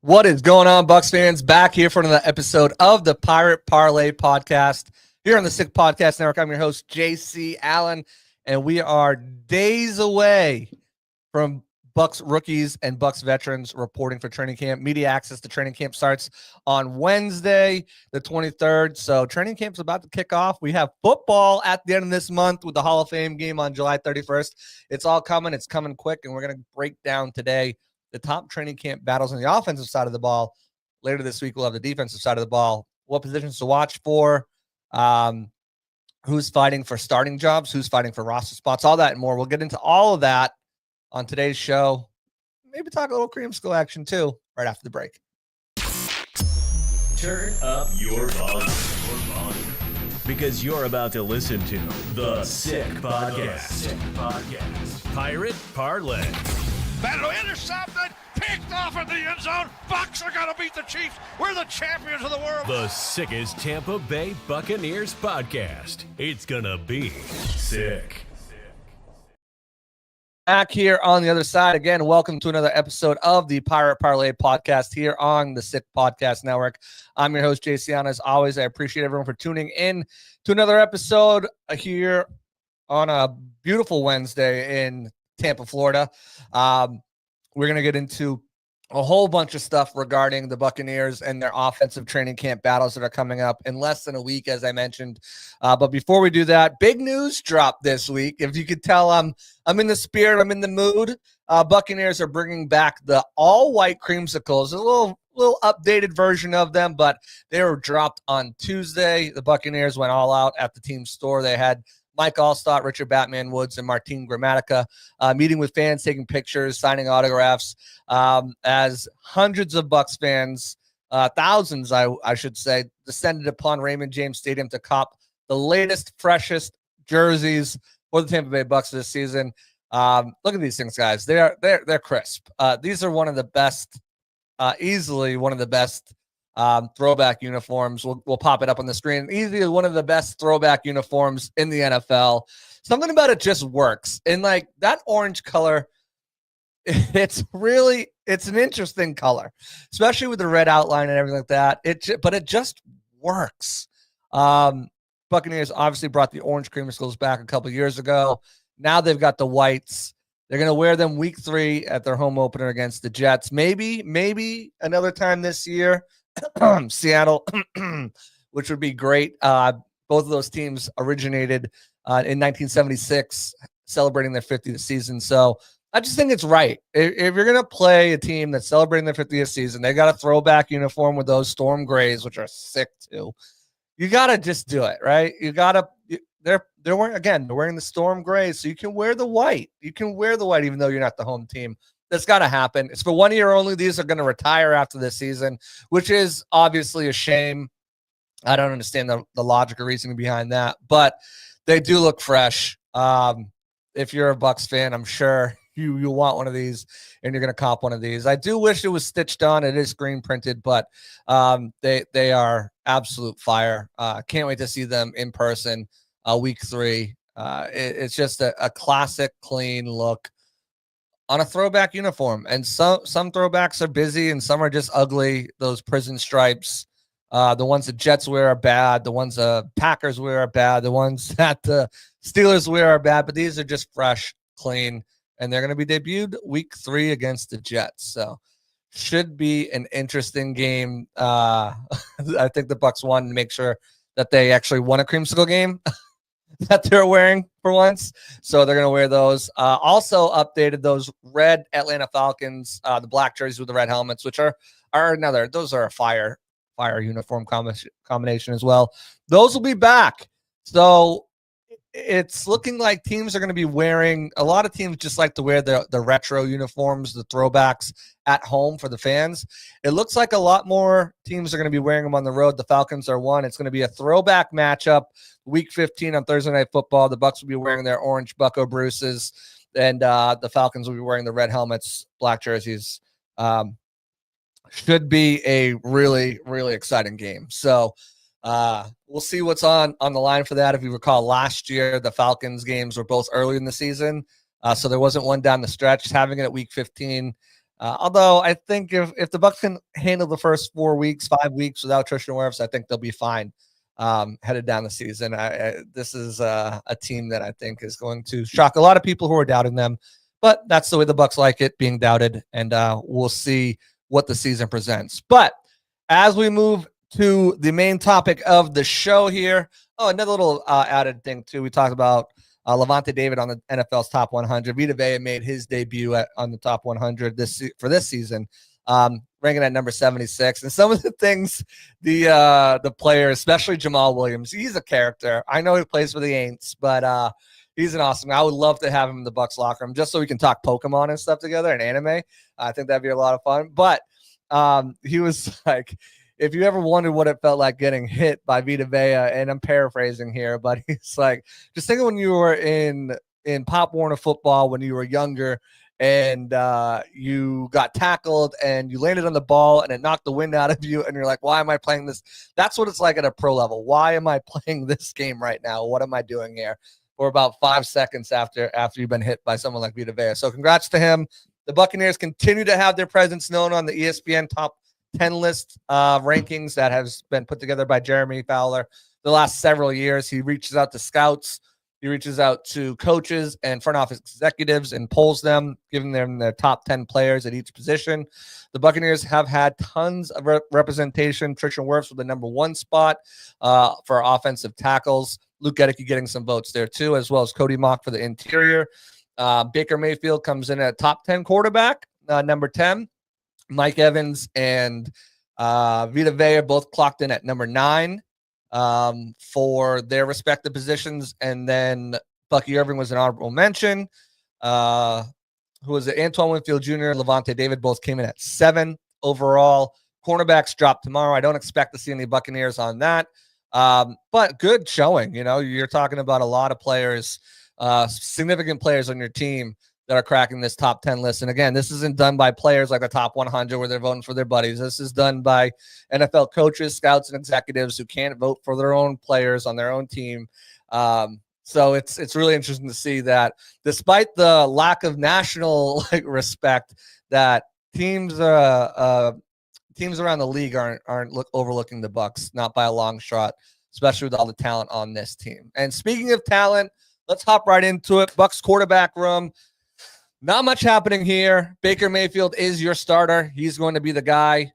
What is going on, Bucs fans? Back here for another episode of the Pirate Parlay podcast here on the Sick Podcast Network. I'm your host, JC Allen, and we are days away from Bucs rookies and Bucs veterans reporting for training camp. Media access to training camp starts on Wednesday, the 23rd. So training camp's about to kick off. We have football at the end of this month with the Hall of Fame game on July 31st. It's all coming. It's coming quick, and we're going to break down today the top training camp battles on the offensive side of the ball. Later this week, we'll have the defensive side of the ball, what positions to watch for, who's fighting for starting jobs, who's fighting for roster spots, all that and more. We'll get into all of that on today's show. Maybe talk a little creamsicle action too, right after the break. Turn up your volume. Because you're about to listen to the Sick Podcast. Pirate Parlay. Battle intercepted, picked off in the end zone. Bucs are going to beat the Chiefs. We're the champions of the world. The sickest Tampa Bay Buccaneers podcast. It's going to be sick. Back here on the other side. Again, welcome to another episode of the Pirate Parlay podcast here on the Sick Podcast Network. I'm your host, JC Allen. As always, I appreciate everyone for tuning in to another episode here on a beautiful Wednesday in Tampa, Florida. We're going to get into a whole bunch of stuff regarding the Buccaneers and their offensive training camp battles that are coming up in less than a week, as I mentioned. But before we do that, big news dropped this week. If you could tell, I'm in the spirit, I'm in the mood. Buccaneers are bringing back the all-white creamsicles, a little updated version of them, but they were dropped on Tuesday. The Buccaneers went all out at the team store. They had Mike Allstott, Richard Batman Woods, and Martin Gramatica meeting with fans, taking pictures, signing autographs, as hundreds of Bucs fans, thousands, I should say, descended upon Raymond James Stadium to cop the latest, freshest jerseys for the Tampa Bay Bucs this season. Look at these things, guys. They're crisp. These are one of the best, easily one of the best throwback uniforms. We'll pop it up on the screen. Easily one of the best throwback uniforms in the NFL. Something about it just works. And like that orange color, it's an interesting color, especially with the red outline and everything like that. But it just works. Buccaneers obviously brought the orange creamsicles back a couple years ago. Now they've got the whites. They're going to wear them week 3 at their home opener against the Jets. Maybe another time this year. Seattle, which would be great. Both of those teams originated in 1976, celebrating their 50th season. So I just think it's right. If you're going to play a team that's celebrating their 50th season, they got a throwback uniform with those storm grays, which are sick too. You got to just do it, right? You got to. They're wearing the storm grays, so you can wear the white. You can wear the white even though you're not the home team. That's got to happen. It's for 1 year only. These are going to retire after this season, which is obviously a shame. I don't understand the logic or reasoning behind that, but they do look fresh. If you're a Bucs fan, I'm sure you want one of these, and you're going to cop one of these. I do wish it was stitched on. It is screen printed, but they are absolute fire. Can't wait to see them in person week 3. It's just a classic, clean look on a throwback uniform. And some throwbacks are busy and some are just ugly. Those prison stripes, the ones the Jets wear are bad. The ones the Packers wear are bad. The ones that the Steelers wear are bad. But these are just fresh, clean, and they're going to be debuted week 3 against the Jets. So should be an interesting game. I think the Bucs want to make sure that they actually won a creamsicle game that they're wearing for once. So they're going to wear those. Also updated those red Atlanta Falcons, the black jerseys with the red helmets, which are those are a fire uniform combination as well. Those will be back. So it's looking like teams are going to be wearing, a lot of teams just like to wear the retro uniforms, the throwbacks at home for the fans. It looks like a lot more teams are going to be wearing them on the road. The Falcons are one. It's going to be a throwback matchup week 15 on Thursday Night Football. The Bucs will be wearing their orange Bucco Bruces, and the Falcons will be wearing the red helmets, black jerseys. Should be a really, really exciting game. So we'll see what's on the line for that. If you recall, last year, the Falcons games were both early in the season. So there wasn't one down the stretch. Having it at week 15 Although I think if the Bucs can handle the first 5 weeks without Tristan Wirfs, I think they'll be fine headed down the season. This is a team that I think is going to shock a lot of people who are doubting them, but that's the way the Bucs like it, being doubted, and we'll see what the season presents. But as we move to the main topic of the show here, another little added thing too. We talked about Lavonte David on the NFL's top 100. Vita Vea made his debut on the top 100 for this season, ranking at number 76. And some of the things the players, especially Jamal Williams, he's a character. I know he plays for the Aints, but he's an awesome guy. I would love to have him in the Bucs locker room just so we can talk Pokemon and stuff together and anime. I think that'd be a lot of fun. But he was like, if you ever wondered what it felt like getting hit by Vita Vea, and I'm paraphrasing here, but he's like, just think of when you were in Pop Warner football when you were younger and you got tackled and you landed on the ball and it knocked the wind out of you and you're like, why am I playing this? That's what it's like at a pro level. Why am I playing this game right now? What am I doing here? For about 5 seconds after you've been hit by someone like Vita Vea. So congrats to him. The Buccaneers continue to have their presence known on the ESPN top 10 list rankings that has been put together by Jeremy Fowler the last several years. He reaches out to scouts, he reaches out to coaches and front office executives and polls them, giving them their top 10 players at each position. The Buccaneers have had tons of representation. Tristan Wirfs with the number 1 spot for offensive tackles. Luke Gedeke getting some votes there too, as well as Cody Mock for the interior. Baker Mayfield comes in at top 10 quarterback, number 10. Mike Evans and Vita Vea both clocked in at number 9 for their respective positions. And then Bucky Irving was an honorable mention. Who was it? Antoine Winfield Jr. and Lavonte David both came in at 7 overall. Cornerbacks drop tomorrow. I don't expect to see any Buccaneers on that. But good showing. You know, you're talking about a lot of players, significant players on your team that are cracking this top 10 list. And again, this isn't done by players like the top 100 where they're voting for their buddies. This is done by NFL coaches, scouts, and executives who can't vote for their own players on their own team. So it's really interesting to see that despite the lack of national respect, that teams around the league aren't overlooking the Bucs, not by a long shot, especially with all the talent on this team. And speaking of talent, let's hop right into it. Bucs quarterback room. Not much happening here. Baker Mayfield is your starter. He's going to be the guy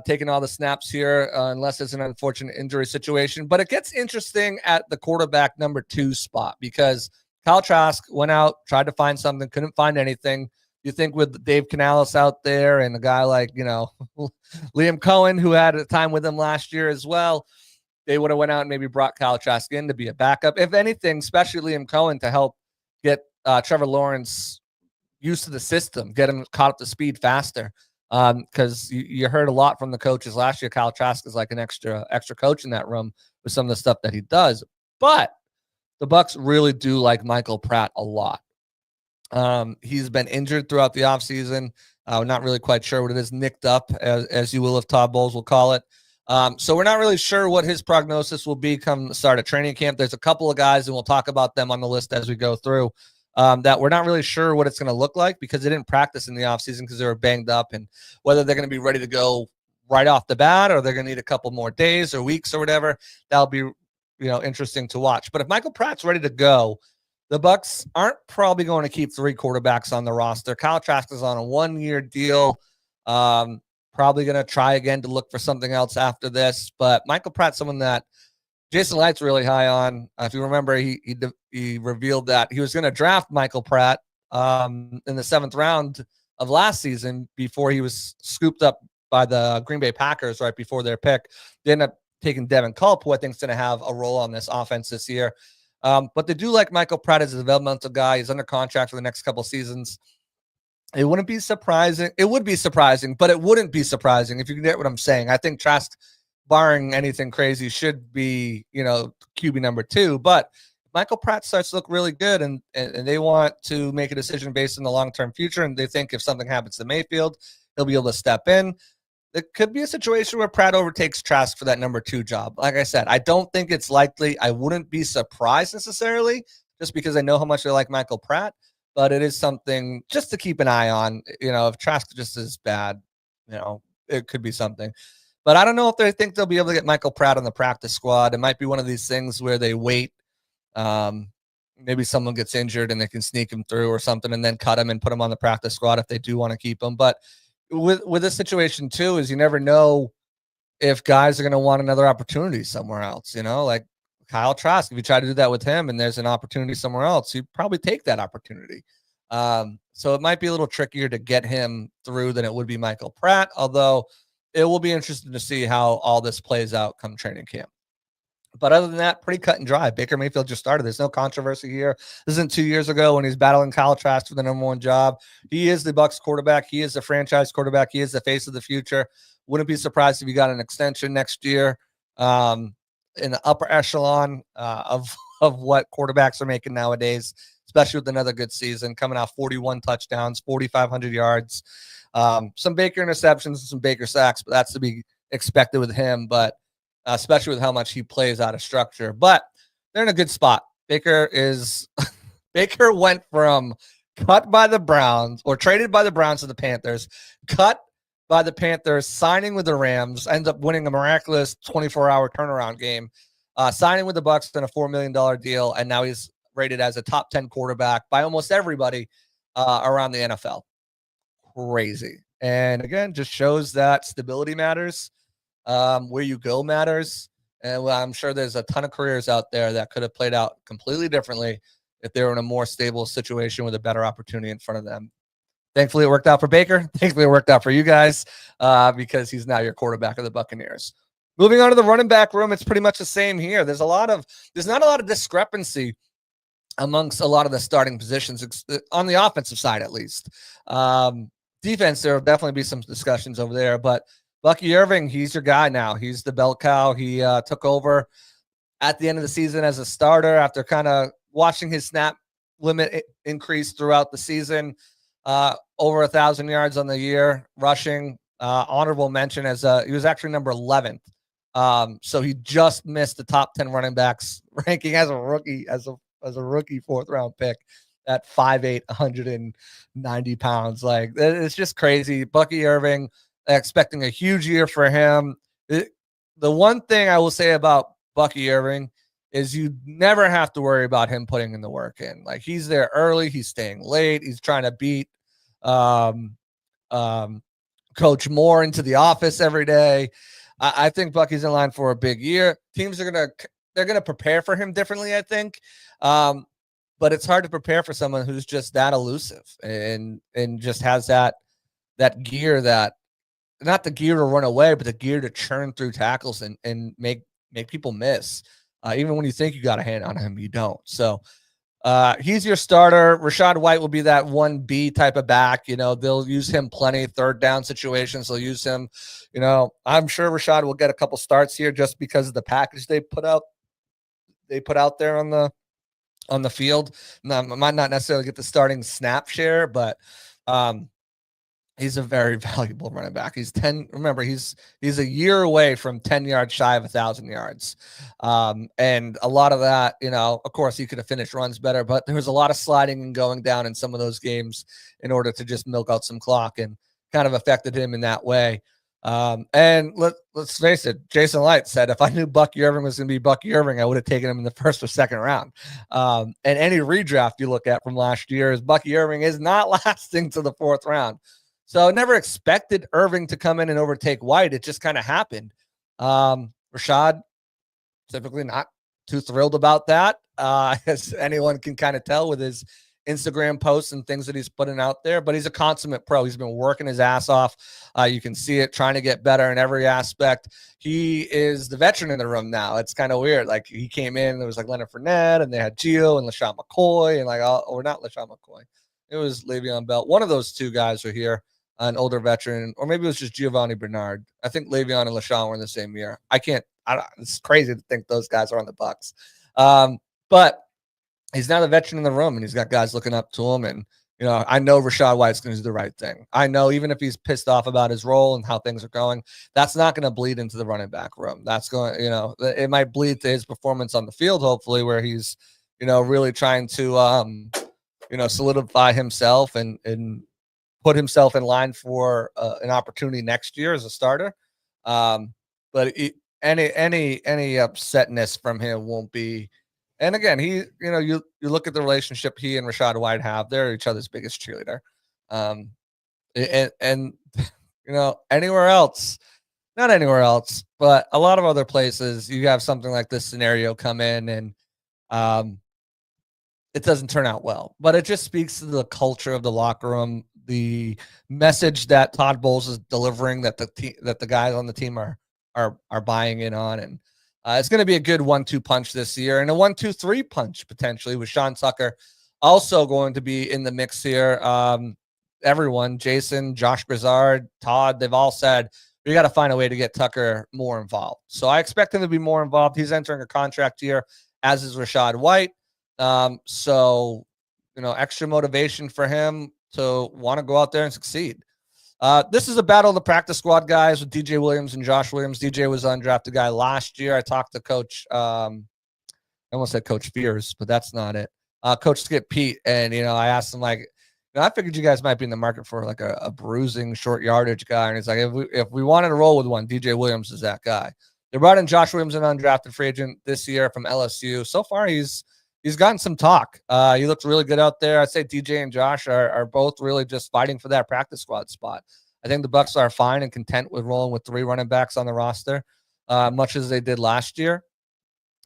taking all the snaps here, unless it's an unfortunate injury situation. But it gets interesting at the quarterback number 2 spot because Kyle Trask went out, tried to find something, couldn't find anything. You think with Dave Canales out there and a guy like, Liam Cohen, who had a time with him last year as well, they would have went out and maybe brought Kyle Trask in to be a backup. If anything, especially Liam Cohen to help get Trevor Lawrence used to the system, get him caught up to speed faster. Because you heard a lot from the coaches last year. Kyle Trask is like an extra coach in that room with some of the stuff that he does. But the Bucs really do like Michael Pratt a lot. He's been injured throughout the offseason. We're not really quite sure what it is. Nicked up, as you will, if Todd Bowles will call it. So we're not really sure what his prognosis will be come the start of training camp. There's a couple of guys, and we'll talk about them on the list as we go through, that we're not really sure what it's going to look like because they didn't practice in the offseason because they were banged up, and whether they're going to be ready to go right off the bat or they're going to need a couple more days or weeks or whatever. That'll be, interesting to watch. But if Michael Pratt's ready to go, the Bucs aren't probably going to keep 3 quarterbacks on the roster. Kyle Trask is on a 1-year deal. Probably going to try again to look for something else after this. But Michael Pratt's someone that Jason Light's really high on. If you remember, he revealed that he was going to draft Michael Pratt in the 7th round of last season before he was scooped up by the Green Bay Packers right before their pick. They ended up taking Devin Culp, who I think is going to have a role on this offense this year. But they do like Michael Pratt as a developmental guy. He's under contract for the next couple seasons. It wouldn't be surprising. It would be surprising, but it wouldn't be surprising if you get what I'm saying. I think Trask, barring anything crazy, should be, QB number 2. But Michael Pratt starts to look really good, and they want to make a decision based on the long-term future, and they think if something happens to Mayfield, he'll be able to step in. It could be a situation where Pratt overtakes Trask for that number 2 job. Like I said, I don't think it's likely. I wouldn't be surprised necessarily, just because I know how much they like Michael Pratt. but it is something just to keep an eye on. If Trask just is bad, it could be something. But I don't know if they think they'll be able to get Michael Pratt on the practice squad. It might be one of these things where they wait. Maybe someone gets injured and they can sneak him through or something and then cut him and put him on the practice squad if they do want to keep him. But with this situation too, is you never know if guys are going to want another opportunity somewhere else, like Kyle Trask. If you try to do that with him and there's an opportunity somewhere else, you'd probably take that opportunity. So it might be a little trickier to get him through than it would be Michael Pratt, although it will be interesting to see how all this plays out come training camp. But other than that, pretty cut and dry. Baker Mayfield just started. There's no controversy here. This isn't 2 years ago when he's battling Kyle Trask for the number one job. He is the Bucs quarterback. He is the franchise quarterback. He is the face of the future. Wouldn't be surprised if he got an extension next year in the upper echelon of what quarterbacks are making nowadays, especially with another good season, coming out 41 touchdowns, 4,500 yards, some Baker interceptions and some Baker sacks, but that's to be expected with him. But especially with how much he plays out of structure. But they're in a good spot. Baker went from cut by the Browns or traded by the Browns to the Panthers, cut by the Panthers, signing with the Rams, ends up winning a miraculous 24-hour turnaround game, signing with the Bucs on a $4 million deal, and now he's rated as a top 10 quarterback by almost everybody around the NFL. Crazy. And again, just shows that stability matters. Where you go matters. And I'm sure there's a ton of careers out there that could have played out completely differently if they were in a more stable situation with a better opportunity in front of them. Thankfully, it worked out for Baker. Thankfully, it worked out for you guys because he's now your quarterback of the Buccaneers. Moving on to the running back room, it's pretty much the same here. There's not a lot of discrepancy amongst a lot of the starting positions on the offensive side, at least. Defense, there will definitely be some discussions over there, but Bucky Irving, he's your guy now. He's the bell cow. He took over at the end of the season as a starter after kind of watching his snap limit increase throughout the season. Over 1,000 yards on the year, rushing. Honorable mention as he was actually number 11th. So he just missed the top 10 running backs ranking as a rookie, as a rookie 4th round pick at 5'8", 190 pounds. Like, it's just crazy. Bucky Irving, expecting a huge year for him. The one thing I will say about Bucky Irving is you never have to worry about him putting in the work in. Like, he's there early, he's staying late, he's trying to beat Coach Moore into the office every day. I think Bucky's in line for a big year. Teams are gonna prepare for him differently, I think. But it's hard to prepare for someone who's just that elusive and just has that gear, that not the gear to run away, but the gear to churn through tackles and make people miss. Even when you think you got a hand on him, you don't. So he's your starter. Rachaad White will be that 1B type of back. They'll use him plenty. 3rd down situations, they'll use him. I'm sure Rachaad will get a couple starts here just because of the package they put out there on the field. Now, might not necessarily get the starting snap share, but he's a very valuable running back. He's a year away from 10 yards shy of 1,000 yards. And a lot of that, of course, he could have finished runs better, but there was a lot of sliding and going down in some of those games in order to just milk out some clock, and kind of affected him in that way. And let's face it, Jason Light said, if I knew Bucky Irving was going to be Bucky Irving, I would have taken him in the 1st or 2nd round. And any redraft you look at from last year is Bucky Irving is not lasting to the 4th round. So I never expected Irving to come in and overtake White. It just kind of happened. Rachaad, typically not too thrilled about that, as anyone can kind of tell with his Instagram posts and things that he's putting out there. But he's a consummate pro. He's been working his ass off. You can see it, trying to get better in every aspect. He is the veteran in the room now. It's kind of weird. Like, he came in, there was like Leonard Fournette, and they had Gio and LaShawn McCoy, and or not LaShawn McCoy. It was Le'Veon Bell. One of those two guys were here. An older veteran, or maybe it was just Giovanni Bernard. I think Le'Veon and LaShawn were in the same year. It's crazy to think those guys are on the Bucs. But he's now the veteran in the room, and he's got guys looking up to him. And, I know Rachaad White's going to do the right thing. I know even if he's pissed off about his role and how things are going, that's not going to bleed into the running back room. That's going, it might bleed to his performance on the field, hopefully, where he's, really trying to solidify himself and put himself in line for an opportunity next year as a starter. But any upsetness from him won't be. And again, you look at the relationship he and Rachaad White have. They're each other's biggest cheerleader. And anywhere else, not anywhere else, but a lot of other places, you have something like this scenario come in and it doesn't turn out well. But it just speaks to the culture of the locker room, the message that Todd Bowles is delivering, that the guys on the team are buying in on, and it's going to be a good 1-2 punch this year, and a 1-2-3 punch potentially with Sean Tucker also going to be in the mix here. Everyone, Jason, Josh Grizzard, Todd, they've all said we got to find a way to get Tucker more involved. So I expect him to be more involved. He's entering a contract year, as is Rachaad White. So extra motivation for him to want to go out there and succeed. This is a battle of the practice squad guys with DJ Williams and Josh Williams. DJ was an undrafted guy last year. I talked to Coach, I almost said Coach Fears, but that's not it. Coach Skip Pete. And, I asked him, like, I figured you guys might be in the market for like a bruising short yardage guy. And he's like, if we wanted to roll with one, DJ Williams is that guy. They brought in Josh Williams, an undrafted free agent this year from LSU. So far, he's gotten some talk. He looks really good out there. I'd say DJ and Josh are both really just fighting for that practice squad spot. I think the Bucs are fine and content with rolling with 3 running backs on the roster, much as they did last year,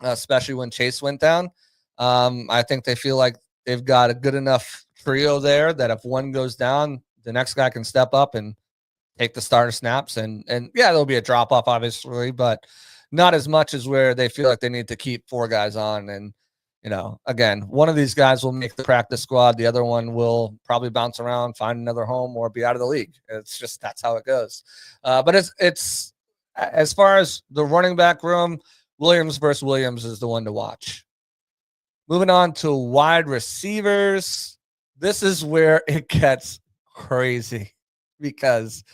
especially when Chase went down. I think they feel like they've got a good enough trio there that if one goes down, the next guy can step up and take the starter snaps. And yeah, there'll be a drop off, obviously, but not as much as where they feel like they need to keep 4 guys on. And, again, one of these guys will make the practice squad. The other one will probably bounce around, find another home, or be out of the league. It's just, that's how it goes. But it's as far as the running back room, Williams versus Williams is the one to watch. Moving on to wide receivers. This is where it gets crazy because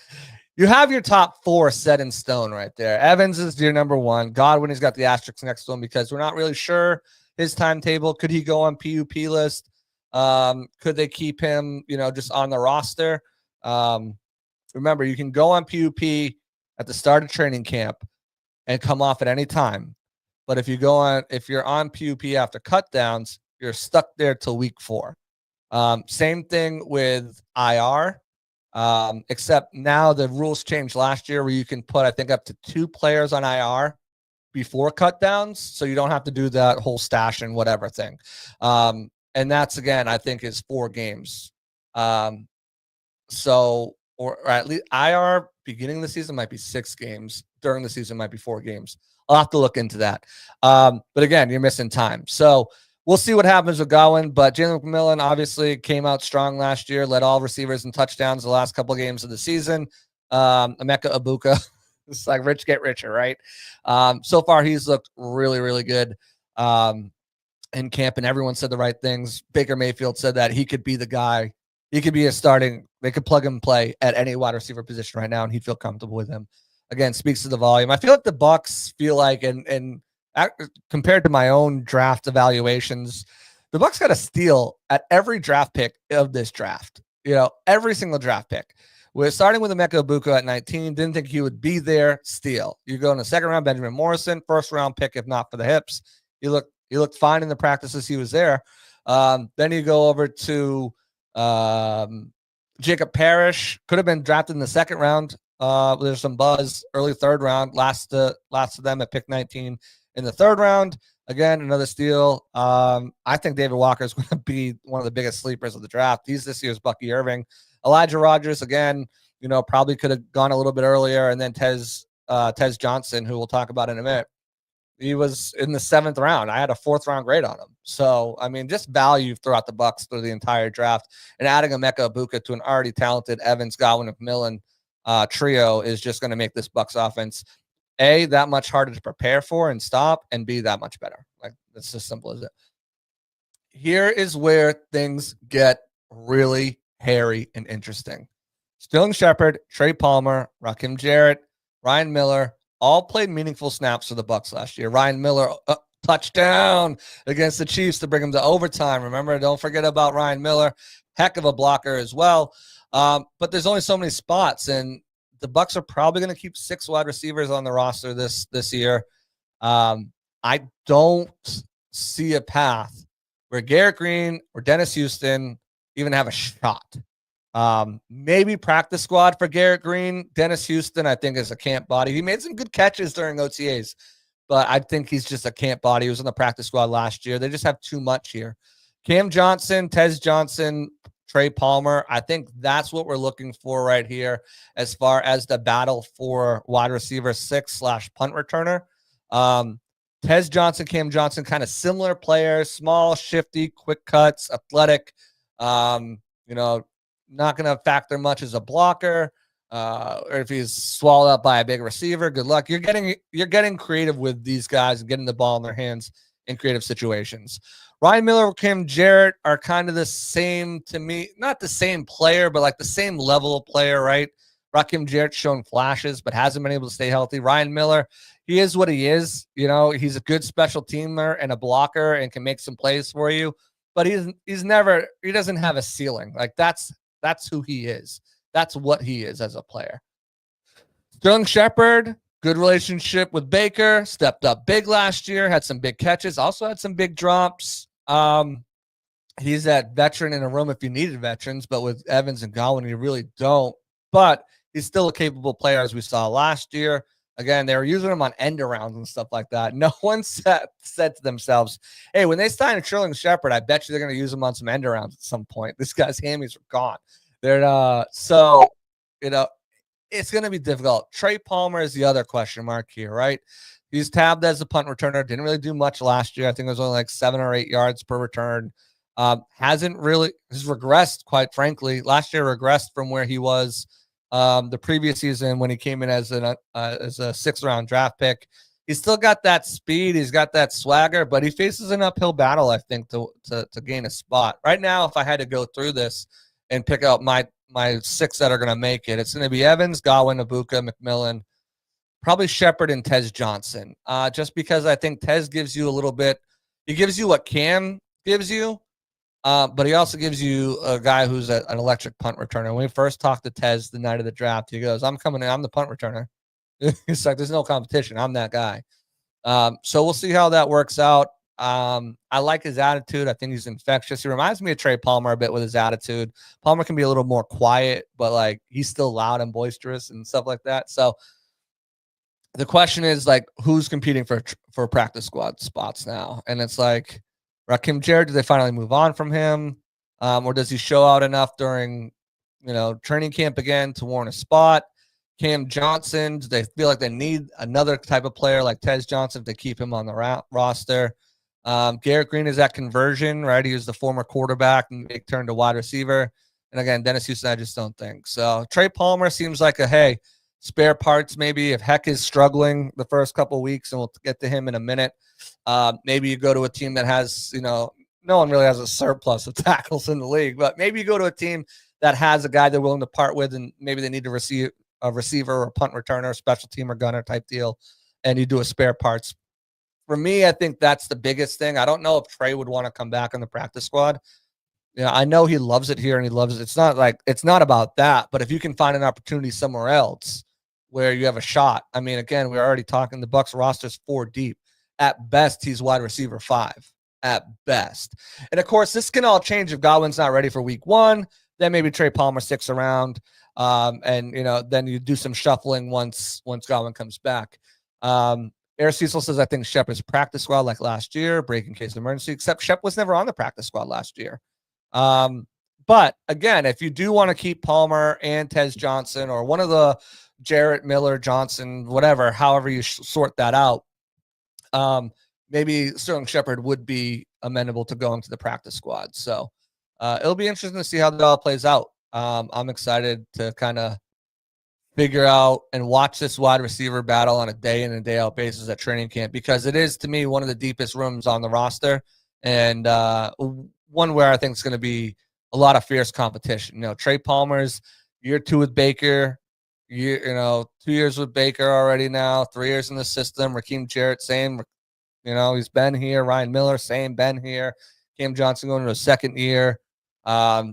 you have your top 4 set in stone right there. Evans is your number 1. Godwin has got the asterisk next to him because we're not really sure his timetable. Could he go on PUP list? Could they keep him, just on the roster? Remember, you can go on PUP at the start of training camp and come off at any time. But if you're on PUP after cut downs, you're stuck there till week 4. Same thing with IR, except now the rules changed last year where you can put, I think, up to 2 players on IR before cut downs. So you don't have to do that whole stash and whatever thing. And that's, again, I think is 4 games. Or at least IR beginning of the season might be 6 games. During the season might be 4 games. I'll have to look into that. But again, you're missing time. So we'll see what happens with Godwin, but Jalen McMillan obviously came out strong last year, led all receivers in touchdowns the last couple of games of the season. Emeka Egbuka, it's like rich get richer, right? So far, he's looked really, really good in camp, and everyone said the right things. Baker Mayfield said that he could be the guy. He could be they could plug and play at any wide receiver position right now, and he'd feel comfortable with him. Again, speaks to the volume. I feel like the Bucs feel like, and compared to my own draft evaluations, the Bucs got a steal at every draft pick of this draft. Every single draft pick. We're starting with Emeka Egbuka at 19. Didn't think he would be there. Steal. You go in the second round, Benjamin Morrison, first round pick, if not for the hips. He looked fine in the practices he was there. Then you go over to Jacob Parrish. Could have been drafted in the second round. There's some buzz. Early third round. Last of them at pick 19 in the third round. Again, another steal. I think David Walker is going to be one of the biggest sleepers of the draft. He's this year's Bucky Irving. Elijah Rodgers, again, probably could have gone a little bit earlier. And then Tez Johnson, who we'll talk about in a minute. He was in the 7th round. I had a 4th round grade on him. So, just value throughout the Bucs through the entire draft. And adding Emeka Egbuka to an already talented Evans, Godwin, and McMillan trio is just going to make this Bucs offense A, that much harder to prepare for and stop, and B, that much better. Like, it's as simple as it. Here is where things get really hairy and interesting. Sterling Shepard, Trey Palmer, Rakim Jarrett, Ryan Miller all played meaningful snaps for the Bucs last year. Ryan Miller touchdown against the Chiefs to bring them to overtime. Remember, don't forget about Ryan Miller, heck of a blocker as well. But there's only so many spots, and the Bucs are probably going to keep 6 wide receivers on the roster this year. I don't see a path where Garrett Green or Dennis Houston even have a shot. Maybe practice squad for Garrett Green. Dennis Houston, I think, is a camp body. He made some good catches during OTAs, but I think he's just a camp body. He was on the practice squad last year. They just have too much here. Cam Johnson, Tez Johnson, Trey Palmer. I think that's what we're looking for right here as far as the battle for wide receiver 6/punt returner. Tez Johnson, Cam Johnson, kind of similar players, small, shifty, quick cuts, athletic, not going to factor much as a blocker, or if he's swallowed up by a big receiver. Good luck. You're getting creative with these guys and getting the ball in their hands in creative situations. Ryan Miller, Kim Jarrett are kind of the same to me, not the same player, but like the same level of player, right? Rakim Jarrett's shown flashes, but hasn't been able to stay healthy. Ryan Miller, he is what he is. He's a good special teamer and a blocker and can make some plays for you, but he doesn't have a ceiling. Like that's who he is. That's what he is as a player. Sterling Shepard, good relationship with Baker, stepped up big last year, had some big catches, also had some big drops. He's that veteran in a room if you needed veterans, but with Evans and Godwin, you really don't. But he's still a capable player, as we saw last year. Again, they were using him on end arounds and stuff like that. No one said to themselves, hey, when they signed Sterling Shepard, I bet you they're going to use him on some end arounds at some point. This guy's hammies are gone. It's going to be difficult. Trey Palmer is the other question mark here, right? He's tabbed as a punt returner. Didn't really do much last year. I think it was only like 7 or 8 yards per return. Has regressed, quite frankly. Last year regressed from where he was the previous season when he came in as a 6th-round draft pick. He's still got that speed. He's got that swagger, but he faces an uphill battle, I think, to gain a spot. Right now, if I had to go through this and pick out my 6 that are going to make it, it's going to be Evans, Godwin, Egbuka, McMillan, probably Shepard and Tez Johnson. Just because I think Tez gives you a little bit. He gives you what Cam gives you, but he also gives you a guy who's an electric punt returner. When we first talked to Tez the night of the draft, he goes, I'm coming in. I'm the punt returner. It's like, there's no competition. I'm that guy. So we'll see how that works out. I like his attitude. I think he's infectious. He reminds me of Trey Palmer a bit with his attitude. Palmer can be a little more quiet, but like he's still loud and boisterous and stuff like that. So the question is like, who's competing for practice squad spots now? And it's like, Rakim Jarrett, do they finally move on from him? Or does he show out enough during, training camp again to warrant a spot? Cam Johnson, do they feel like they need another type of player like Tez Johnson to keep him on the roster? Garrett Green is that conversion, right? He was the former quarterback and they turned to wide receiver. And again, Dennis Houston, I just don't think. So Trey Palmer seems like spare parts maybe if Heck is struggling the first couple of weeks, and we'll get to him in a minute. Maybe you go to a team that has, no one really has a surplus of tackles in the league, but maybe you go to a team that has a guy they're willing to part with, and maybe they need to receive a receiver or a punt returner, special team or gunner type deal, and you do a spare parts. For me, I think that's the biggest thing. I don't know if Trey would want to come back on the practice squad. I know he loves it here and he loves it. It's not about that, but if you can find an opportunity somewhere else where you have a shot. I mean, again, we're already talking the Bucs roster's 4 deep. At best, he's wide receiver 5. At best. And of course, this can all change if Godwin's not ready for week 1. Then maybe Trey Palmer sticks around. And then you do some shuffling once Godwin comes back. Eric Cecil says, I think Shep is practice squad like last year, break in case of emergency, except Shep was never on the practice squad last year. But again, if you do want to keep Palmer and Tez Johnson or one of the Jarrett, Miller, Johnson, whatever, however you sort that out, maybe Sterling Shepard would be amenable to going to the practice squad. So it'll be interesting to see how that all plays out. I'm excited to kind of figure out and watch this wide receiver battle on a day in and day out basis at training camp, because it is, to me, one of the deepest rooms on the roster, and one where I think it's going to be a lot of fierce competition. Trey Palmer's year 2 with Baker, 2 years with Baker already now, 3 years in the system. Rakim Jarrett, same. You know, he's been here. Ryan Miller, same, been here. Cam Johnson going into a second year.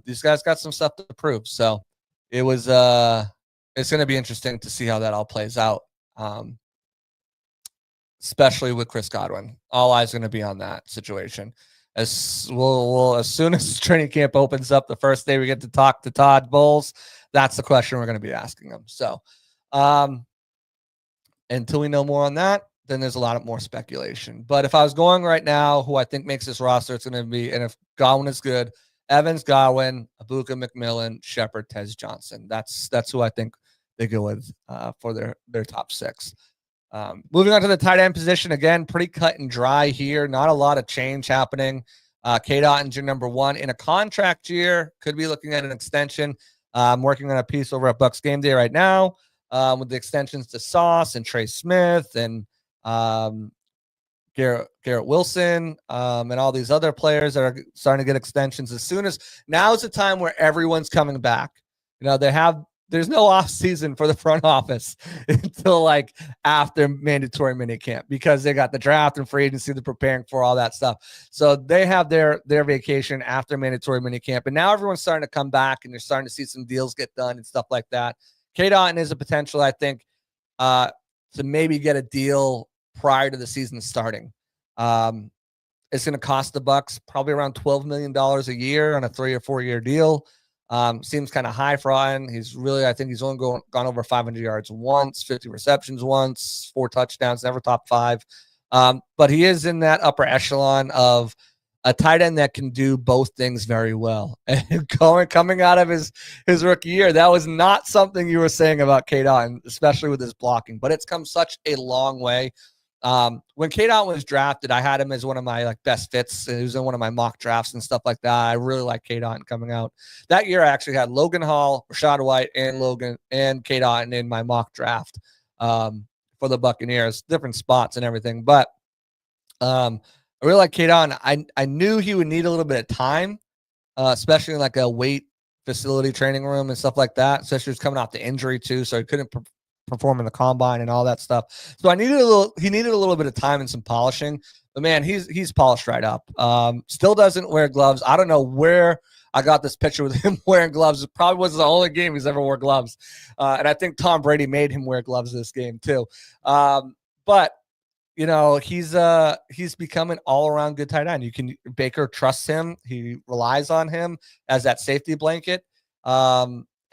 These guys got some stuff to prove. So it was it's going to be interesting to see how that all plays out. Especially with Chris Godwin. All eyes going to be on that situation. As soon as training camp opens up, the first day we get to talk to Todd Bowles, that's the question we're going to be asking him. So until we know more on that, then there's a lot of more speculation. But if I was going right now, who I think makes this roster, it's going to be, and if Godwin is good, Evans, Godwin, Egbuka, McMillan, Shepard, Tez Johnson. That's who I think they go with for their top 6. Moving on to the tight end position, again, pretty cut and dry here. Not a lot of change happening. K-Dotton's your number 1 in a contract year. Could be looking at an extension. I'm working on a piece over at Bucs Game Day right now with the extensions to Sauce and Trey Smith and Garrett Wilson and all these other players that are starting to get extensions. Now is the time where everyone's coming back. You know, there's no off season for the front office until like after mandatory minicamp because they got the draft and free agency they're preparing for, all that stuff. So they have their vacation after mandatory minicamp, and now everyone's starting to come back and you're starting to see some deals get done and stuff like that. K-Dotton is a potential, I think, to maybe get a deal prior to the season starting. It's going to cost the Bucs probably around $12 million a year on a 3 or 4 year deal. Seems kind of high for Ryan. I think he's only gone over 500 yards once, 50 receptions once, 4 touchdowns, never top 5. But he is in that upper echelon of a tight end that can do both things very well. And coming out of his rookie year, that was not something you were saying about K-Dotton, especially with his blocking, but it's come such a long way. When K-Dotton was drafted, I had him as one of my best fits. He was in one of my mock drafts and stuff like that. I really like K-Dotton coming out. That year I actually had Logan Hall, Rachaad White, and K-Dotton in my mock draft for the Buccaneers, different spots and everything. But I really like K-Dotton. I knew he would need a little bit of time, especially in like a weight facility training room and stuff like that. Especially he was coming off the injury too, so he couldn't perform in the combine and all that stuff. So he needed a little bit of time and some polishing. But man, he's polished right up. Still doesn't wear gloves. I don't know where I got this picture with him wearing gloves. It probably was the only game he's ever wore gloves. And I think Tom Brady made him wear gloves this game too. But you know, he's become an all-around good tight end. Baker trusts him. He relies on him as that safety blanket.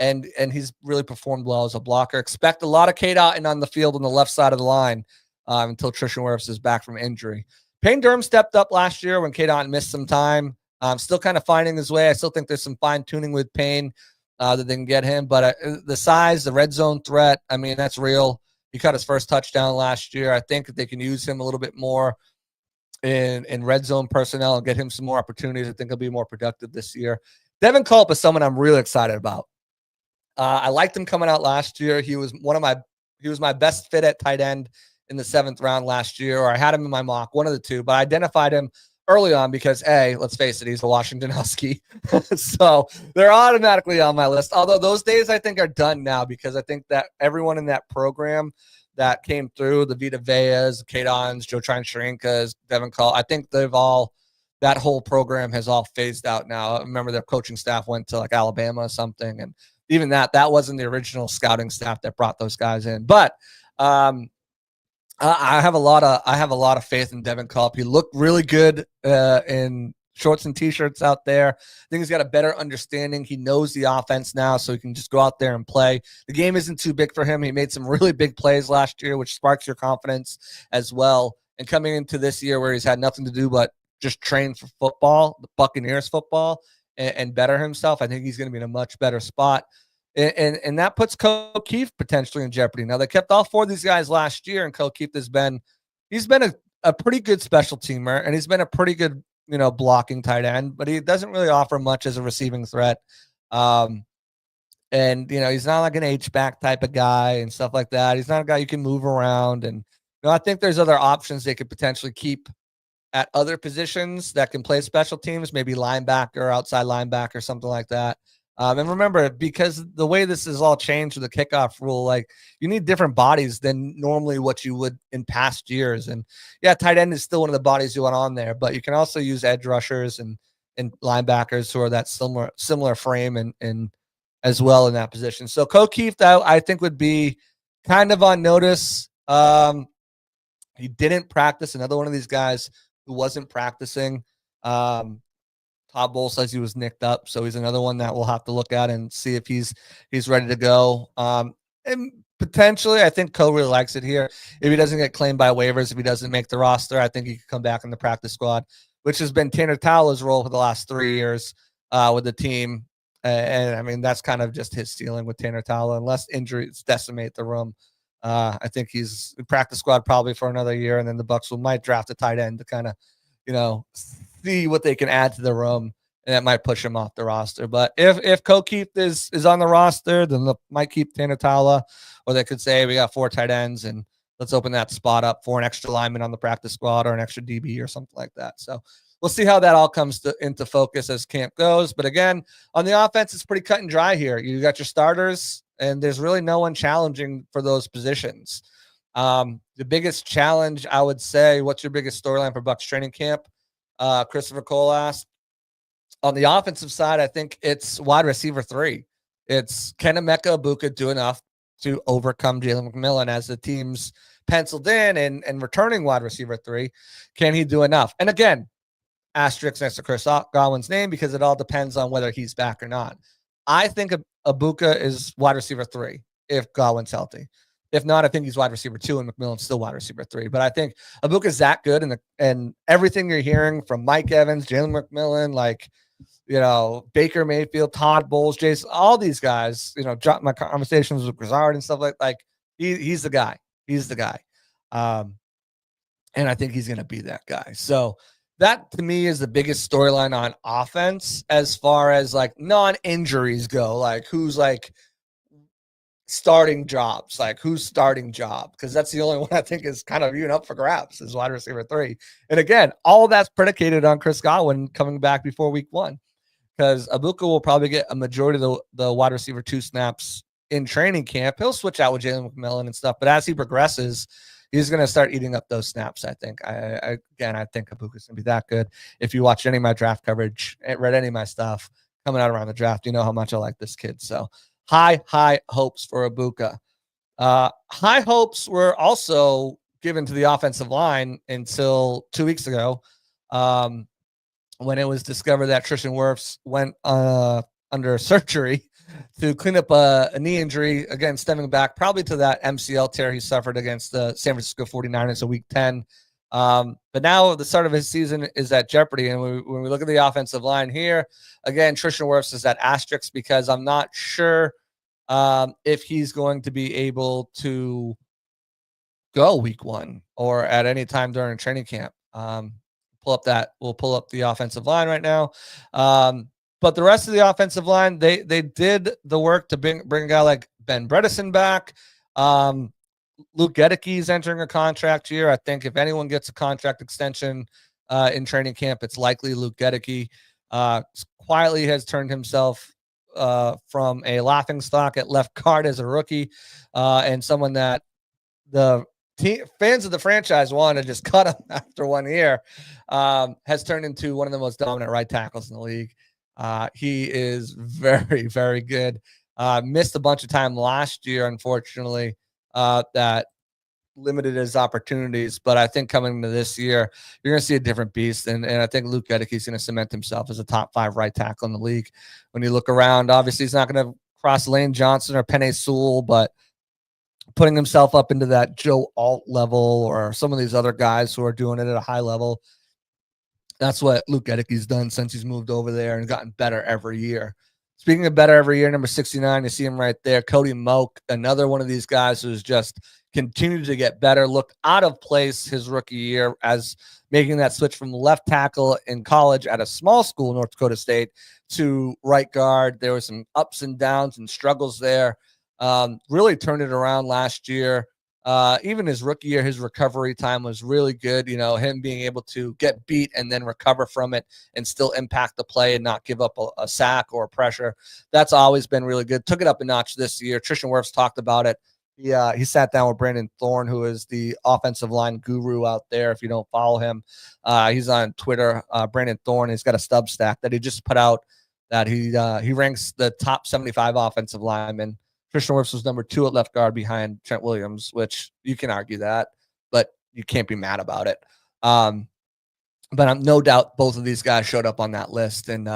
And he's really performed well as a blocker. Expect a lot of K-Dotton on the field on the left side of the line until Trishan Wirfs is back from injury. Payne Durham stepped up last year when K-Dotton missed some time. Still kind of finding his way. I still think there's some fine-tuning with Payne that they can get him. But the size, the red zone threat, I mean, that's real. He caught his first touchdown last year. I think that they can use him a little bit more in red zone personnel and get him some more opportunities. I think he'll be more productive this year. Devin Culp is someone I'm really excited about. I liked him coming out last year. He was my best fit at tight end in the 7th round last year, or I had him in my mock, one of the two, but I identified him early on because let's face it, he's a Washington Husky. So they're automatically on my list. Although those days I think are done now because I think that everyone in that program that came through, the Vita Veas, K-Dottons, Joe Trine-Sharinkas, Devin Culp, I think that whole program has all phased out now. I remember their coaching staff went to like Alabama or something. And even that wasn't the original scouting staff that brought those guys in. But I have a lot of faith in Devin Culp. He looked really good in shorts and t-shirts out there. I think he's got a better understanding. He knows the offense now, so he can just go out there and play. The game isn't too big for him. He made some really big plays last year, which sparks your confidence as well. And coming into this year where he's had nothing to do but just train for football, the Buccaneers football, and better himself, I think he's going to be in a much better spot. And that puts O'Keefe potentially in jeopardy. Now, they kept all 4 of these guys last year, and O'Keefe he's been a pretty good special teamer, and he's been a pretty good, blocking tight end, but he doesn't really offer much as a receiving threat. And, he's not like an H-back type of guy and stuff like that. He's not a guy you can move around. And, I think there's other options they could potentially keep at other positions that can play special teams, maybe linebacker, outside linebacker, something like that. And remember, because the way this is all changed with the kickoff rule, like you need different bodies than normally what you would in past years. And yeah, tight end is still one of the bodies you want on there, but you can also use edge rushers and linebackers who are that similar frame and as well in that position. So Keith, I think would be kind of on notice. He didn't practice. Another one of these guys who wasn't practicing. Todd Bowles says he was nicked up, so he's another one that we'll have to look at and see if he's ready to go. And potentially, I think Co really likes it here. If he doesn't get claimed by waivers, if he doesn't make the roster, I think he could come back in the practice squad, which has been Tanner Towler's role for the last 3 years with the team. And I mean, that's kind of just his ceiling with Tanner Towler, unless injuries decimate the room. I think he's in practice squad probably for another year, and then the Bucs might draft a tight end to kind of, see what they can add to the room, and that might push him off the roster. But if Keith is on the roster, then they might keep Tanner Towler, or they could say we got 4 tight ends and let's open that spot up for an extra lineman on the practice squad or an extra DB or something like that. So we'll see how that all comes into focus as camp goes. But again, on the offense, it's pretty cut and dry here. You got your starters, and there's really no one challenging for those positions. The biggest challenge, I would say, what's your biggest storyline for Bucs training camp? Christopher Cole asked. On the offensive side, I think it's wide receiver 3. It's can Emeka Egbuka do enough to overcome Jalen McMillan as the team's penciled in and returning wide receiver 3? Can he do enough? And again, asterisk next to Chris Godwin's name, because it all depends on whether he's back or not. I think Egbuka is wide receiver 3 if Godwin's healthy. If not, I think he's wide receiver 2 and McMillan's still wide receiver 3. But I think Egbuka's that good, and everything you're hearing from Mike Evans, Jalen McMillan, Baker Mayfield, Todd Bowles, Jason, all these guys, drop my conversations with Grizzard and stuff like he's the guy. He's the guy. And I think he's going to be that guy. So that to me is the biggest storyline on offense as far as non-injuries go, who's starting jobs, who's starting job, because that's the only one I think is kind of even up for grabs is wide receiver 3. And again, all that's predicated on Chris Godwin coming back before week 1, because Egbuka will probably get a majority of the wide receiver 2 snaps in training camp. He'll switch out with Jalen McMillan and stuff, but as he progresses, he's going to start eating up those snaps, I think. I think Egbuka's going to be that good. If you watched any of my draft coverage, read any of my stuff coming out around the draft, you know how much I like this kid. So high hopes for Egbuka. High hopes were also given to the offensive line until 2 weeks ago, when it was discovered that Tristan Wirfs went under surgery to clean up a knee injury, again, stemming back probably to that MCL tear he suffered against the San Francisco 49ers in week 10. But now the start of his season is at jeopardy. And when we look at the offensive line here, again, Tristan Wirfs is that asterisk because I'm not sure if he's going to be able to go week 1 or at any time during training camp. We'll pull up the offensive line right now. But the rest of the offensive line, they did the work to bring a guy like Ben Bredesen back. Luke Gedeke is entering a contract year. I think if anyone gets a contract extension in training camp, it's likely Luke Gedeke. Quietly has turned himself from a laughingstock at left guard as a rookie, and someone that the fans of the franchise wanted to just cut him after 1 year, has turned into one of the most dominant right tackles in the league. He is very, very good. Missed a bunch of time last year, unfortunately, that limited his opportunities. But I think coming into this year, you're going to see a different beast. And I think Luke Gedeke is going to cement himself as a top 5 right tackle in the league. When you look around, obviously he's not going to cross Lane Johnson or Penei Sewell, but putting himself up into that Joe Alt level or some of these other guys who are doing it at a high level. That's what Luke Gedeke's done since he's moved over there and gotten better every year. Speaking of better every year, number 69, you see him right there. Cody Moak, another one of these guys who's just continued to get better, looked out of place his rookie year as making that switch from left tackle in college at a small school, North Dakota State, to right guard. There were some ups and downs and struggles there. Really turned it around last year. Even his rookie year, his recovery time was really good. Him being able to get beat and then recover from it and still impact the play and not give up a sack or a pressure. That's always been really good. Took it up a notch this year. Tristan Wirfs talked about it. He sat down with Brandon Thorne, who is the offensive line guru out there. If you don't follow him, he's on Twitter. Brandon Thorne, he's got a Substack that he just put out that he ranks the top 75 offensive linemen. Tristan Wirfs was number 2 at left guard behind Trent Williams, which you can argue that, but you can't be mad about it. But I'm no doubt both of these guys showed up on that list, and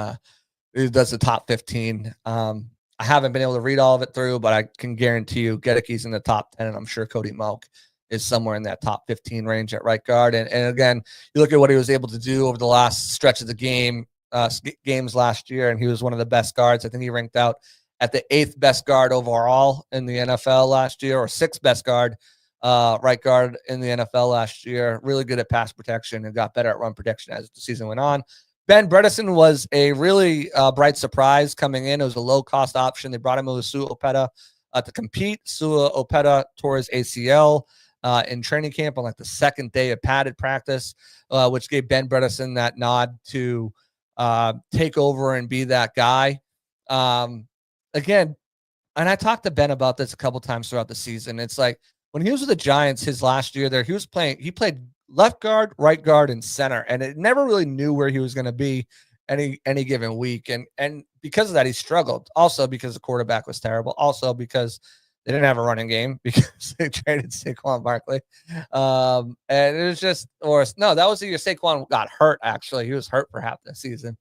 that's the top 15. I haven't been able to read all of it through, but I can guarantee you Gedicke's in the top 10, and I'm sure Cody Malk is somewhere in that top 15 range at right guard. And again, you look at what he was able to do over the last stretch of the games last year, and he was one of the best guards. I think he ranked out at the 8th best guard overall in the NFL last year, or 6th best guard, right guard in the NFL last year. Really good at pass protection and got better at run protection as the season went on. Ben Bredesen was a really bright surprise coming in. It was a low-cost option. They brought him with Sua Opeta to compete. Sua Opeta tore his ACL in training camp on like the second day of padded practice, which gave Ben Bredesen that nod to take over and be that guy. Again, and I talked to Ben about this a couple times throughout the season. It's like when he was with the Giants his last year there, he played left guard, right guard, and center, and it never really knew where he was going to be any given week. And because of that, he struggled. Also because the quarterback was terrible. Also because they didn't have a running game because they traded Saquon Barkley. And it was just, that was the year Saquon got hurt. Actually, he was hurt for half the season.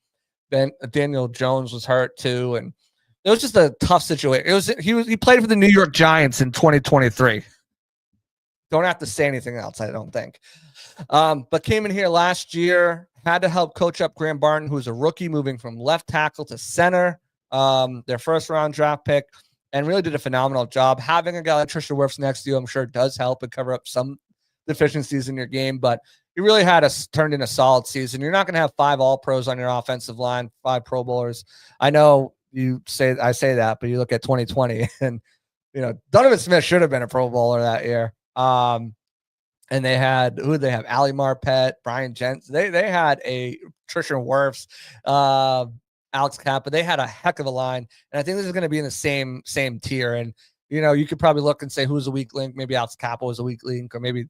Then Daniel Jones was hurt too, and it was just a tough situation. He played for the New York Giants in 2023. Don't have to say anything else, I don't think. But came in here last year, had to help coach up Graham Barton, who's a rookie moving from left tackle to center, their first-round draft pick, and really did a phenomenal job. Having a guy like Tristan Wirfs next to you, I'm sure does help and cover up some deficiencies in your game, but he really turned in a solid season. You're not going to have 5 All-Pros on your offensive line, 5 Pro Bowlers. I know I say that, but you look at 2020, and Donovan Smith should have been a Pro Bowler that year. And they had Ali Marpet, Brian Jensen. They had a Tristan Wirfs, Alex Kappa. They had a heck of a line, and I think this is going to be in the same tier. And you could probably look and say who's a weak link. Maybe Alex Kappa was a weak link, or maybe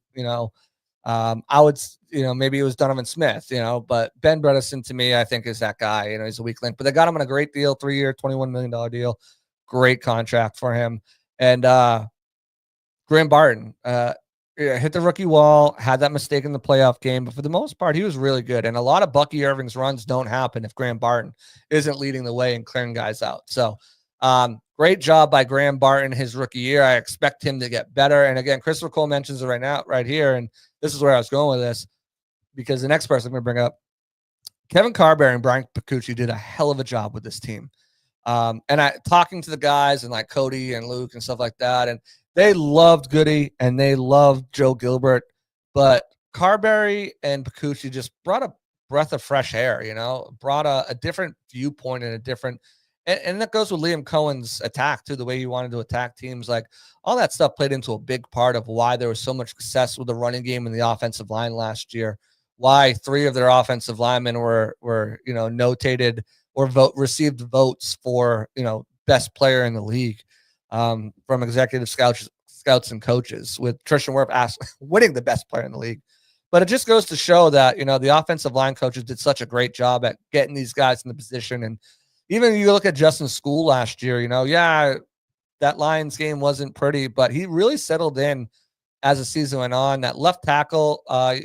I would maybe it was Donovan Smith. But Ben Bredesen to me, I think is that guy. He's a weak link, but they got him on a great deal, 3-year, $21 million deal, great contract for him. And Graham Barton hit the rookie wall, had that mistake in the playoff game, but for the most part, he was really good. And a lot of Bucky Irving's runs don't happen if Graham Barton isn't leading the way and clearing guys out. So great job by Graham Barton his rookie year. I expect him to get better. And again, Christopher Cole mentions it right here, and this is where I was going with this, because the next person I'm going to bring up, Kevin Carberry and Brian Picucci did a hell of a job with this team. And talking to the guys and like Cody and Luke and stuff like that, and they loved Goody and they loved Joe Gilbert, but Carberry and Picucci just brought a breath of fresh air, brought a different viewpoint and a different, and that goes with Liam Cohen's attack too, the way he wanted to attack teams. Like all that stuff played into a big part of why there was so much success with the running game and the offensive line last year, why 3 of their offensive linemen were notated or received votes for, best player in the league. From executive scouts and coaches, with Tristan Wirfs winning the best player in the league. But it just goes to show that, the offensive line coaches did such a great job at getting these guys in the position. And even you look at Justin School last year, that Lions game wasn't pretty, but he really settled in as the season went on. That left tackle,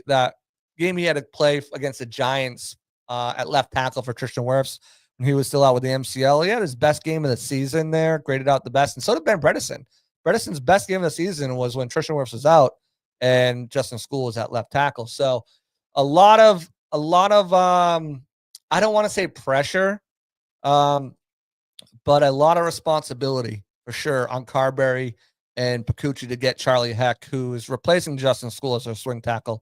that game he had to play against the Giants at left tackle for Tristan Wirfs, when he was still out with the MCL. He had his best game of the season there, graded out the best. And so did Ben Bredesen. Bredesen's best game of the season was when Tristan Wirfs was out and Justin School was at left tackle. So a lot of I don't want to say pressure, but a lot of responsibility for sure on Carberry and Picucci to get Charlie Heck, who is replacing Justin School as their swing tackle,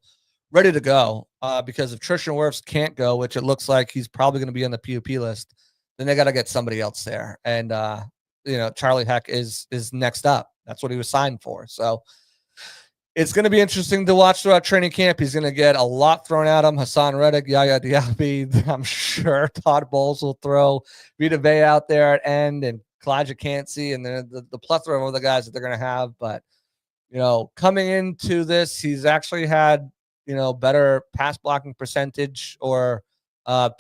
ready to go. Because if Tristan Wirfs can't go, which it looks like he's probably going to be on the PUP list, then they got to get somebody else there. And, Charlie Heck is next up. That's what he was signed for. So It's going to be interesting to watch throughout training camp. He's going to get a lot thrown at him. Hassan Reddick, Yaya Diaby, I'm sure Todd Bowles will throw Vita Vea out there at end, and Kalijah Cansey, and the plethora of other guys that they're going to have. But, coming into this, he's actually had, better pass blocking percentage or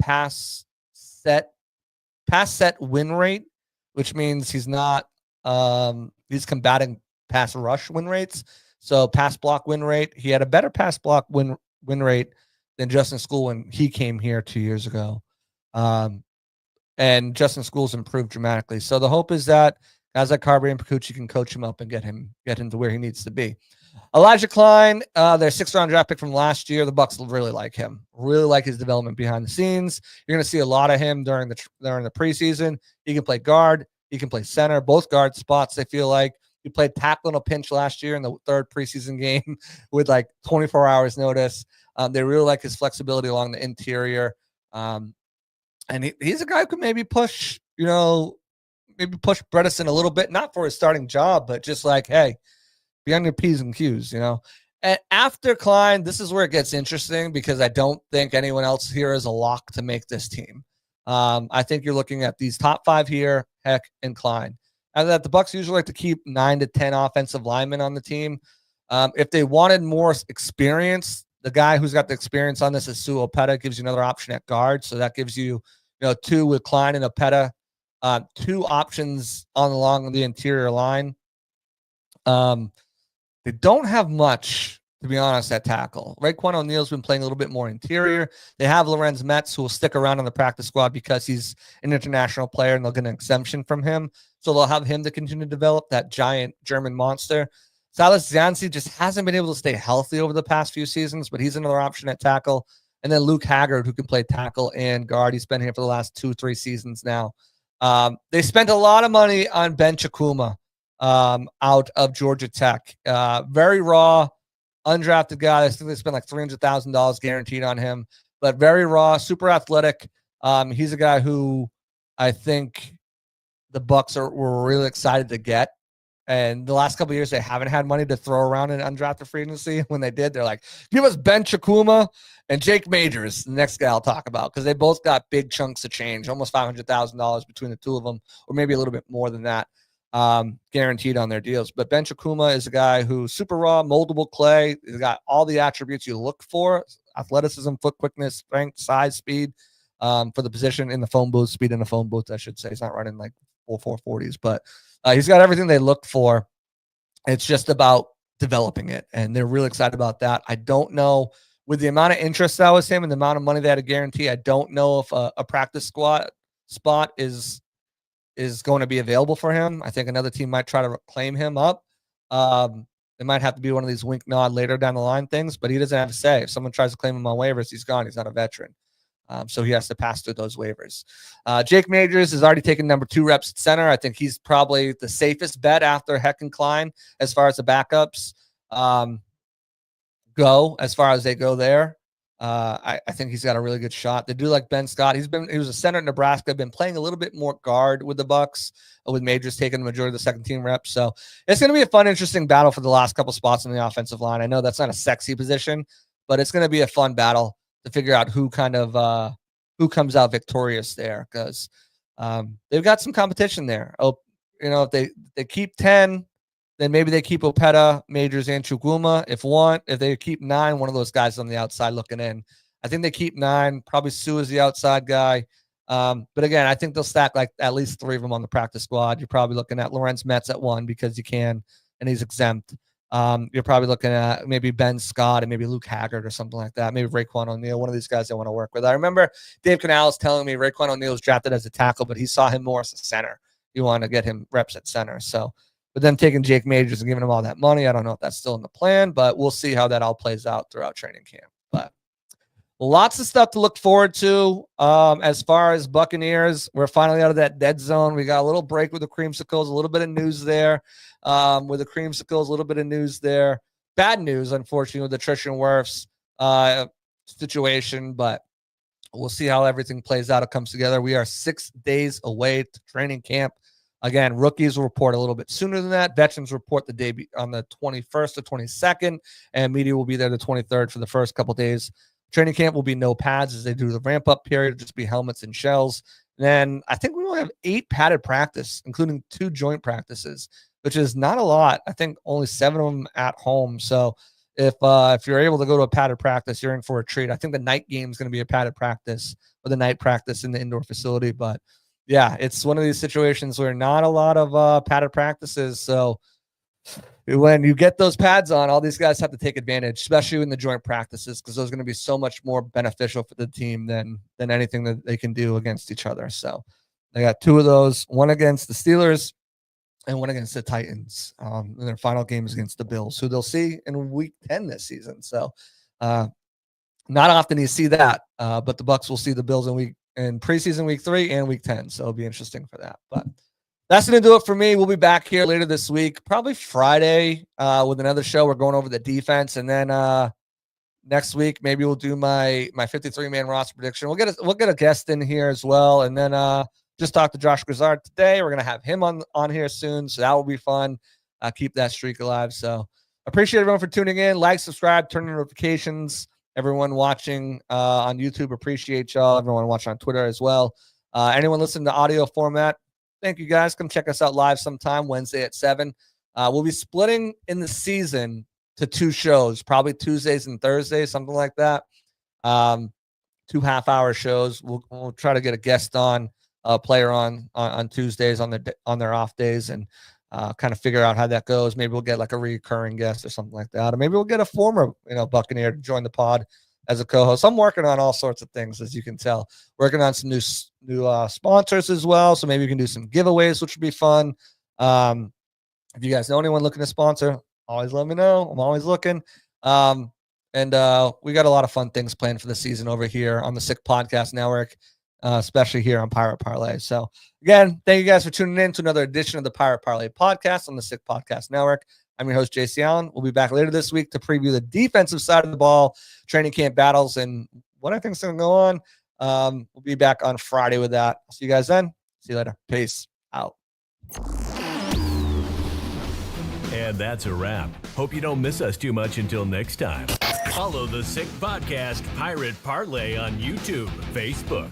pass set win rate, which means he's not he's combating pass rush win rates. So pass block win rate, he had a better pass block win rate than Justin School when he came here 2 years ago. And Justin School's improved dramatically. So the hope is that guys like Carberry and Pacucci can coach him up and get him to where he needs to be. Elijah Klein, their 6th-round draft pick from last year. The Bucs really like him. Really like his development behind the scenes. You're going to see a lot of him during the preseason. He can play guard. He can play center. Both guard spots, I feel like. He played tackle in a pinch last year in the 3rd preseason game with like 24 hours notice. They really like his flexibility along the interior. And he's a guy who can maybe push, push Bredesen a little bit, not for his starting job, but just like, hey, be on your P's and Q's, And after Klein, this is where it gets interesting because I don't think anyone else here is a lock to make this team. I think you're looking at these top 5 here, Heck and Klein. And that the Bucs usually like to keep 9 to 10 offensive linemen on the team. If they wanted more experience, the guy who's got the experience on this is Sue Opeta, gives you another option at guard. So that gives you, 2 with Klein and Opeta, 2 options along the interior line. They don't have much, to be honest, at tackle. Raekwon O'Neal's been playing a little bit more interior. They have Lorenz Metz, who will stick around on the practice squad because he's an international player and they'll get an exemption from him. So they'll have him to continue to develop that giant German monster. Silas Zanzi just hasn't been able to stay healthy over the past few seasons, but he's another option at tackle. And then Luke Haggard, who can play tackle and guard. He's been here for the last 2-3 seasons now. They spent a lot of money on Ben Chakuma out of Georgia Tech. Very raw, undrafted guy. I think they spent like $300,000 guaranteed on him, but very raw, super athletic. He's a guy who I think the Bucs were really excited to get. And the last couple of years, they haven't had money to throw around in undrafted free agency. When they did, they're like, give us Ben Chakuma and Jake Majors, the next guy I'll talk about, because they both got big chunks of change, almost $500,000 between the two of them, or maybe a little bit more than that, guaranteed on their deals. But Ben Chakuma is a guy who's super raw, moldable clay. He's got all the attributes you look for: athleticism, foot quickness, strength, size, speed, for the position in the phone booth, speed in the phone booth, I should say. He's not running like full 440s, but he's got everything they look for. It's just about developing it, and they're really excited about that. I don't know, with the amount of interest that was him and the amount of money they had to guarantee, I don't know if a practice squad spot is going to be available for him. I think another team might try to claim him up. It might have to be one of these wink nod later down the line things, but he doesn't have to say. If someone tries to claim him on waivers, he's gone. He's not a veteran. So he has to pass through those waivers. Jake Majors has already taken number 2 reps at center. I think he's probably the safest bet after Heck and Klein as far as the backups go, as far as they go there. I think he's got a really good shot. They do like Ben Scott. He was a center at Nebraska, been playing a little bit more guard with the Bucs, with Majors taking the majority of the second team reps. So it's going to be a fun, interesting battle for the last couple spots in the offensive line. I know that's not a sexy position, but it's going to be a fun battle to figure out who comes out victorious there, because they've got some competition there. Oh, if they keep 10, then maybe they keep Opeta, Majors, and Chukuma. If they keep 9, one of those guys on the outside looking in. I think they keep 9. Probably Sue is the outside guy. But again, I think they'll stack like at least 3 of them on the practice squad. You're probably looking at Lorenz Metz at 1 because you can, and he's exempt. You're probably looking at maybe Ben Scott and maybe Luke Haggard or something like that. Maybe Raekwon O'Neal, one of these guys I want to work with. I remember Dave Canales telling me Raekwon O'Neal was drafted as a tackle, but he saw him more as a center. You want to get him reps at center. So, but then taking Jake Majors and giving him all that money, I don't know if that's still in the plan, but we'll see how that all plays out throughout training camp. But lots of stuff to look forward to. As far as Buccaneers, we're finally out of that dead zone. We got a little break with the creamsicles, a little bit of news there. With the creamsicles, a little bit of news there. Bad news, unfortunately, with the Trishan Wirfs situation, but we'll see how everything plays out. It comes together. We are 6 days away to training camp. Again, rookies will report a little bit sooner than that. Veterans report the day on the 21st or 22nd, and media will be there the 23rd for the first couple days. Training camp will be no pads as they do the ramp-up period. It'll just be helmets and shells. And then I think we will have 8 padded practice, including 2 joint practices, which is not a lot. I think only 7 of them at home. So if you're able to go to a padded practice, you're in for a treat. I think the night game is going to be a padded practice or the night practice in the indoor facility. But yeah, it's one of these situations where not a lot of padded practices. So when you get those pads on, all these guys have to take advantage, especially in the joint practices, because those are going to be so much more beneficial for the team than anything that they can do against each other. So they got 2 of those, one against the Steelers and one against the Titans. And their final game is against the Bills, who they'll see in week 10 this season. So not often you see that, but the Bucs will see the Bills in preseason week 3 and week 10. So it'll be interesting for that. But that's going to do it for me. We'll be back here later this week, probably Friday, with another show. We're going over the defense, and then next week maybe we'll do my 53-man roster prediction. We'll get a guest in here as well, and then just talked to Josh Grizzard today. We're going to have him on here soon, so that will be fun. Keep that streak alive. So appreciate everyone for tuning in. Like, subscribe, turn on notifications. Everyone watching on YouTube, appreciate y'all. Everyone watching on Twitter as well. Anyone listening to audio format, thank you guys. Come check us out live sometime Wednesday at 7. We'll be splitting in the season to 2 shows, probably Tuesdays and Thursdays, something like that. 2 half-hour shows. We'll try to get a guest on, a player on Tuesdays on their off days, and kind of figure out how that goes. Maybe we'll get like a recurring guest or something like that, or maybe we'll get a former Buccaneer to join the pod as a co-host. I'm working on all sorts of things, as you can tell. Working on some new sponsors as well, so maybe we can do some giveaways, which would be fun. If you guys know anyone looking to sponsor, always let me know. I'm always looking. And we got a lot of fun things planned for the season over here on the Sick Podcast Network, especially here on Pirate Parlay. So again, thank you guys for tuning in to another edition of the Pirate Parlay Podcast on the Sick Podcast Network. I'm your host, JC Allen. We'll be back later this week to preview the defensive side of the ball, training camp battles, and what I think is going to go on. We'll be back on Friday with that. See you guys then. See you later. Peace out. And that's a wrap. Hope you don't miss us too much until next time. Follow the Sick Podcast Pirate Parlay on YouTube, Facebook,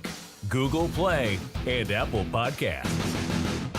Google Play, and Apple Podcasts.